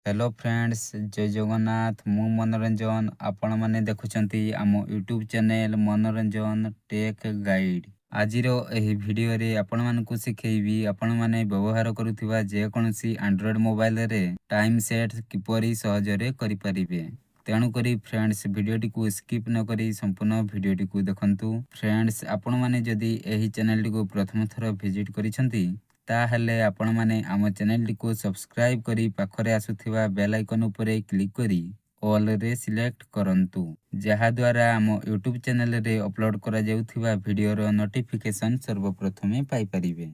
Hello friends, जय जगन्नाथ। मु मनोरंजन आपण माने देखुछंती आम यूट्यूब चैनल मनोरंजन टेक गाइड। आजिर एही वीडियो रे आपण मानकु सिखेइबी आपण माने व्यवहार करुथिबा जे कोनोसी एंड्रॉइड मोबाइल रे टाइम सेट किपरि सहजरे करि परिबे। तेणु करी फ्रेंड्स वीडियोटी को स्किप न करी संपूर्ण वीडियोटी को देखंतु। फ्रेंड्स आपण माने जदि एही चैनल को प्रथम थर विजिट करिसंती ताहले आपण माने आम चैनल को सब्सक्राइब करी पाखरे आसुथिबा बेल आइकन उपरे क्लिक करी ऑल रे सिलेक्ट करंतु, जहा द्वारा आम यूट्यूब चैनल रे अपलोड करा जाउथिबा वीडियो रो नोटिफिकेशन सर्वप्रथमे पाई परिबे।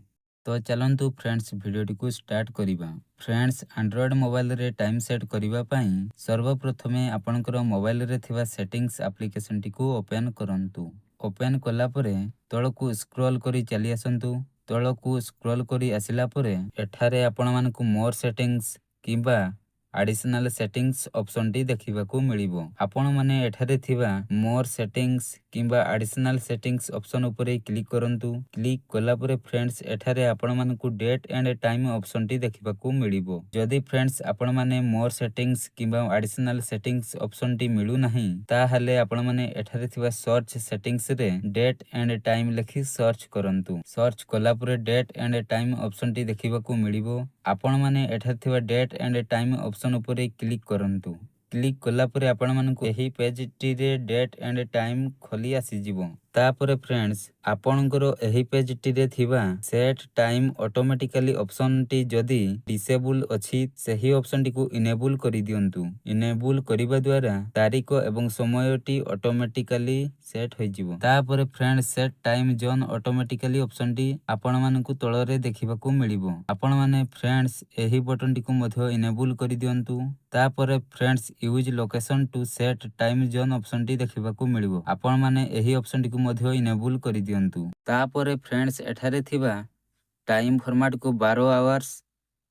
तो चलंतु फ्रेंड्स वीडियोटी को स्टार्ट करिबा। फ्रेंड्स एंड्रॉइड मोबाइल रे टाइम सेट करिबा पई सर्वप्रथमे आपनकर मोबाइल रे थिबा सेटिंग्स एप्लीकेशन टी को ओपन करंतु। ओपन कला परे तळकु स्क्रॉल करी चली आसंतु। तळकु स्क्रॉल करी आसिला परे एठारे आपण मानकु मोर सेटिंग्स किबा एडिशनल सेटिंग्स ऑप्शन टी देखिबाकू मिलिबो। आपण माने एठारे थिबा मोर सेटिंग्स किबा एडिशनल सेटिंग्स ऑप्शन उपरे क्लिक करंतु। क्लिक कला परे फ्रेंड्स एठारे आपण मानकु डेट एंड टाइम ऑप्शन टी देखिबाकू मिलिबो। जदि फ्रेंड्स आपण माने मोर सेटिंग्स किबा एडिशनल सेटिंग्स ऑप्शन टी मिलु नाही ताहाले आपण माने एठारे थिबा सर्च सेटिंग्स रे डेट एंड टाइम लिखि सर्च करंतु। सर्च कला परे डेट एंड टाइम ऑप्शन टी देखिबाकू मिलिबो। आपण माने एठारे थिबा डेट एंड टाइम ऑप्शन उपरे क्लिक करंतु। क्लिक कला परे आपण मानकु एही पेज टी रे डेट एंड टाइम खोली आसी जिवो। तापरे फ्रेंड्स आपणकर एही पेज टी रे थिबा set time automatically option T जदी डिसेबल अछि सेही ऑप्शन टी को इनेबल करि दियंतु। इनेबल करिबा द्वारा तारीख एवं समय टी ऑटोमेटिकली सेट होई जिवो। तापरे friends set time zone automatically option T आपण मानकु तळरे देखिबाकू मिलिबो। आपण माने फ्रेंड्स एही बटन टी को मध्य इनेबल करि दियंतु। तापरे friends use location to set time zone option टी देखिबाकू मिलिबो। आपण माने एही ऑप्शन टी को मध्य इनेबल करि दियंतु। तापरे फ्रेंड्स एठारे थिबा टाइम फॉर्मेट को 12 आवर्स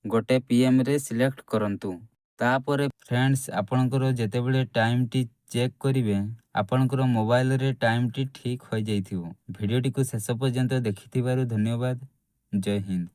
1 PM रे सिलेक्ट करंतु। तापरे फ्रेंड्स आपणकर जेतेबेले टाइम टी चेक करिवे आपणकर मोबाइल रे टाइम टी ठीक हो जाइथिबो। वीडियो टी को शेष पर्यंत देखिथिबारु धन्यवाद। जय हिंद।